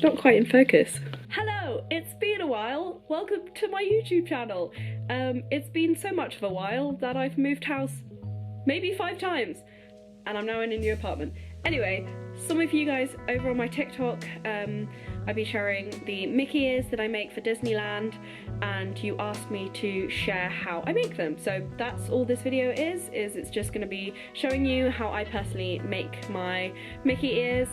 not quite in focus. Hello, it's been a while. Welcome to my YouTube channel. It's been so much of a while that I've moved house maybe 5 times and I'm now in a new apartment. Anyway, some of you guys over on my TikTok, I've been sharing the Mickey ears that I make for Disneyland, and you asked me to share how I make them. So that's all this video is it's just going to be showing you how I personally make my Mickey ears.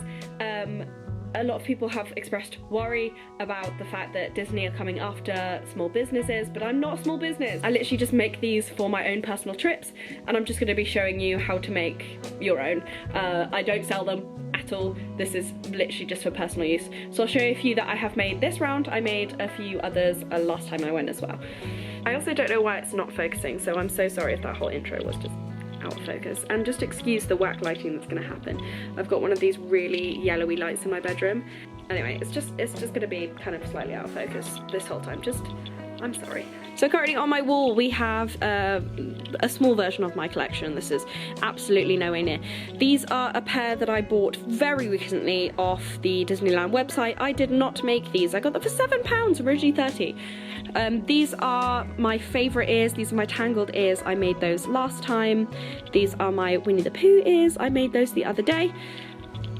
A lot of people have expressed worry about the fact that Disney are coming after small businesses, but I'm not a small business. I literally just make these for my own personal trips, and I'm just going to be showing you how to make your own. I don't sell them at all. This is literally just for personal use. So I'll show you a few that I have made this round. I made a few others last time I went as well. I also don't know why it's not focusing, so I'm so sorry if that whole intro was just out of focus, and just excuse the whack lighting that's going to happen. I've got one of these really yellowy lights in my bedroom. Anyway, it's just going to be kind of slightly out of focus this whole time. I'm sorry. So currently on my wall we have a small version of my collection. This is absolutely nowhere near. These are a pair that I bought very recently off the Disneyland website. I did not make these. I got them for £7, originally 30. These are my favourite ears. These are my tangled ears. I made those last time. These are my Winnie the Pooh ears. I made those the other day.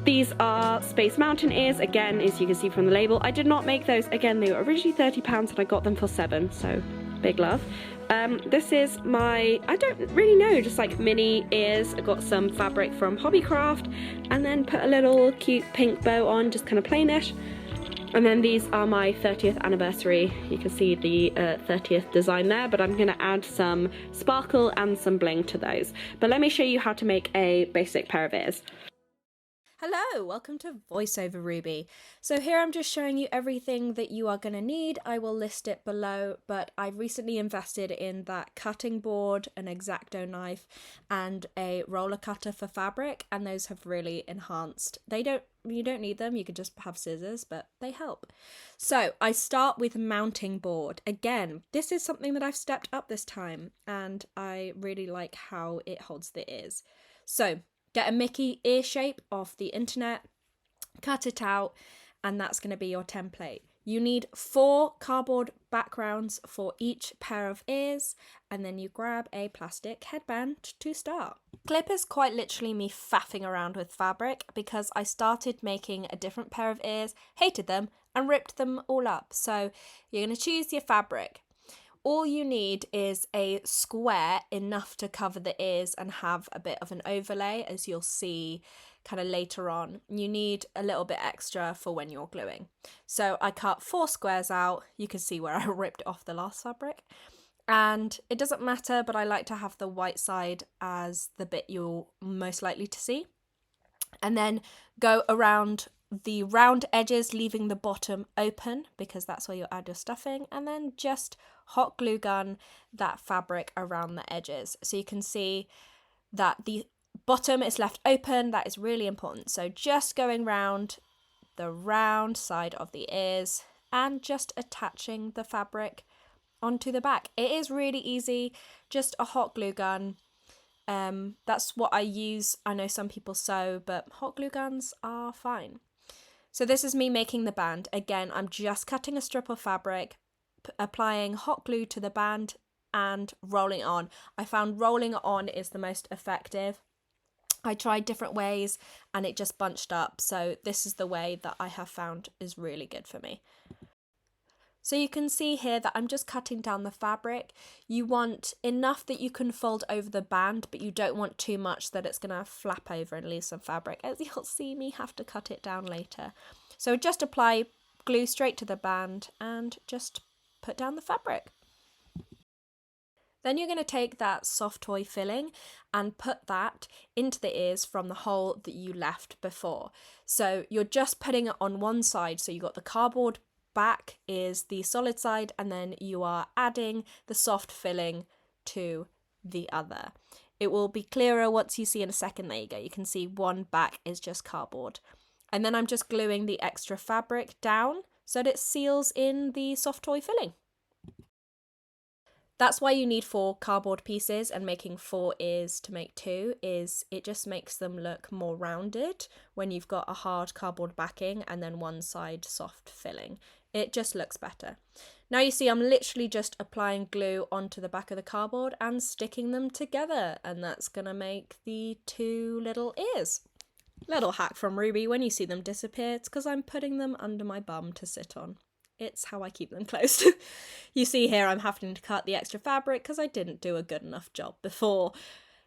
These are Space Mountain ears, again, as you can see from the label. I did not make those. Again, they were originally £30 and I got them for 7, so big love. This is my, I don't really know, just like mini ears. I got some fabric from Hobbycraft and then put a little cute pink bow on, just kind of plainish. And then these are my 30th anniversary. You can see the 30th design there, but I'm gonna add some sparkle and some bling to those. But let me show you how to make a basic pair of ears. Hello, welcome to VoiceOver Ruby. So here I'm just showing you everything that you are going to need. I will list it below, but I recently invested in that cutting board, an X-Acto knife, and a roller cutter for fabric, and those have really enhanced. You don't need them, you could just have scissors, but they help. So I start with mounting board. Again, this is something that I've stepped up this time, and I really like how it holds the ears. So get a Mickey ear shape off the internet, cut it out, and that's going to be your template. You need 4 cardboard backgrounds for each pair of ears, and then you grab a plastic headband to start. Clip is quite literally me faffing around with fabric because I started making a different pair of ears, hated them, and ripped them all up. So you're going to choose your fabric. All you need is a square enough to cover the ears and have a bit of an overlay, as you'll see kind of later on. You need a little bit extra for when you're gluing. So I cut 4 squares out. You can see where I ripped off the last fabric. And it doesn't matter, but I like to have the white side as the bit you're most likely to see. And then go around the round edges, leaving the bottom open because that's where you'll add your stuffing, and then just hot glue gun that fabric around the edges. So you can see that the bottom is left open. That is really important. So just going round the round side of the ears and just attaching the fabric onto the back. It is really easy, just a hot glue gun. That's what I use. I know some people sew, but hot glue guns are fine. So this is me making the band. Again, I'm just cutting a strip of fabric, applying hot glue to the band and rolling it on. I found rolling it on is the most effective. I tried different ways and it just bunched up. So this is the way that I have found is really good for me. So you can see here that I'm just cutting down the fabric. You want enough that you can fold over the band, but you don't want too much that it's going to flap over and leave some fabric, as you'll see me have to cut it down later. So just apply glue straight to the band and just put down the fabric. Then you're going to take that soft toy filling and put that into the ears from the hole that you left before. So you're just putting it on one side, so you've got the cardboard back is the solid side, and then you are adding the soft filling to the other. It will be clearer once you see in a second. There you go, you can see one back is just cardboard, and then I'm just gluing the extra fabric down so that it seals in the soft toy filling. That's why you need 4 cardboard pieces, and making 4 ears to make 2 is it just makes them look more rounded when you've got a hard cardboard backing and then one side soft filling. It just looks better. Now you see I'm literally just applying glue onto the back of the cardboard and sticking them together, and that's gonna make the 2 little ears. Little hack from Ruby: when you see them disappear, it's because I'm putting them under my bum to sit on. It's how I keep them closed. You see here I'm having to cut the extra fabric because I didn't do a good enough job before.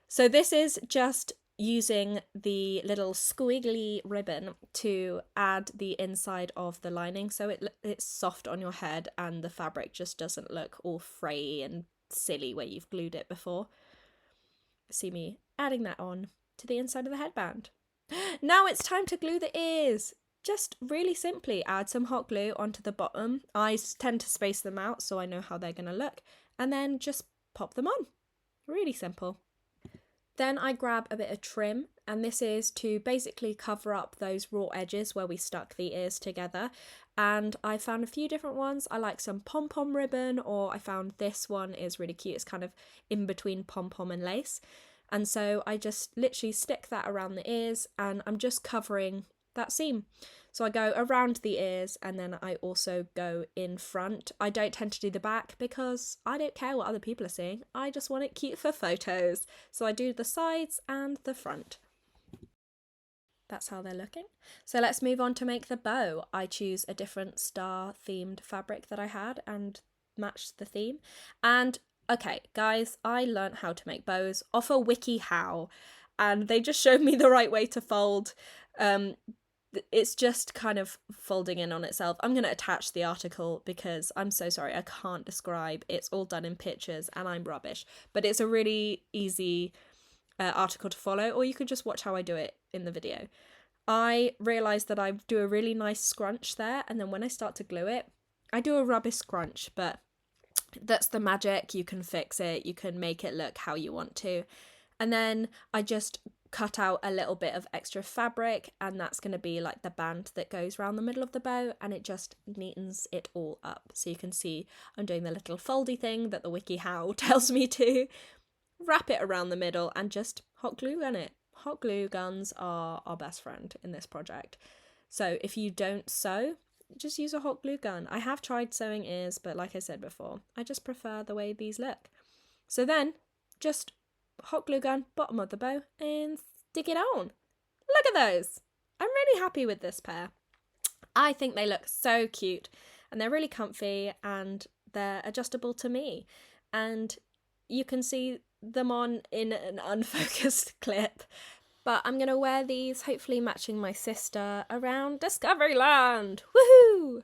So this is just using the little squiggly ribbon to add the inside of the lining so it's soft on your head and the fabric just doesn't look all frayy and silly where you've glued it before. See me adding that on to the inside of the headband. Now it's time to glue the ears. Just really simply add some hot glue onto the bottom. I tend to space them out so I know how they're going to look, and then just pop them on. Really simple. Then I grab a bit of trim, and this is to basically cover up those raw edges where we stuck the ears together. And I found a few different ones. I like some pom-pom ribbon, or I found this one is really cute. It's kind of in between pom-pom and lace. And so I just literally stick that around the ears, and I'm just covering that seam. So I go around the ears, and then I also go in front. I don't tend to do the back because I don't care what other people are seeing. I just want it cute for photos. So I do the sides and the front. That's how they're looking. So let's move on to make the bow. I choose a different star themed fabric that I had and matched the theme. And okay, guys, I learned how to make bows off a WikiHow, and they just showed me the right way to fold. It's just kind of folding in on itself. I'm going to attach the article because I'm so sorry, I can't describe. It's all done in pictures and I'm rubbish, but it's a really easy article to follow, or you could just watch how I do it in the video. I realised that I do a really nice scrunch there, and then when I start to glue it, I do a rubbish scrunch, but that's the magic. You can fix it, you can make it look how you want to. And then I just cut out a little bit of extra fabric, and that's going to be like the band that goes around the middle of the bow, and it just neatens it all up. So you can see I'm doing the little foldy thing that the WikiHow tells me to. Wrap it around the middle and just hot glue gun it. Hot glue guns are our best friend in this project. So if you don't sew, just use a hot glue gun. I have tried sewing ears, but like I said before, I just prefer the way these look. So then just hot glue gun bottom of the bow and stick it on. Look at those. I'm really happy with this pair. I think they look so cute, and they're really comfy, and they're adjustable to me, and you can see them on in an unfocused clip, but I'm gonna wear these, hopefully matching my sister, around Discoveryland. Woohoo!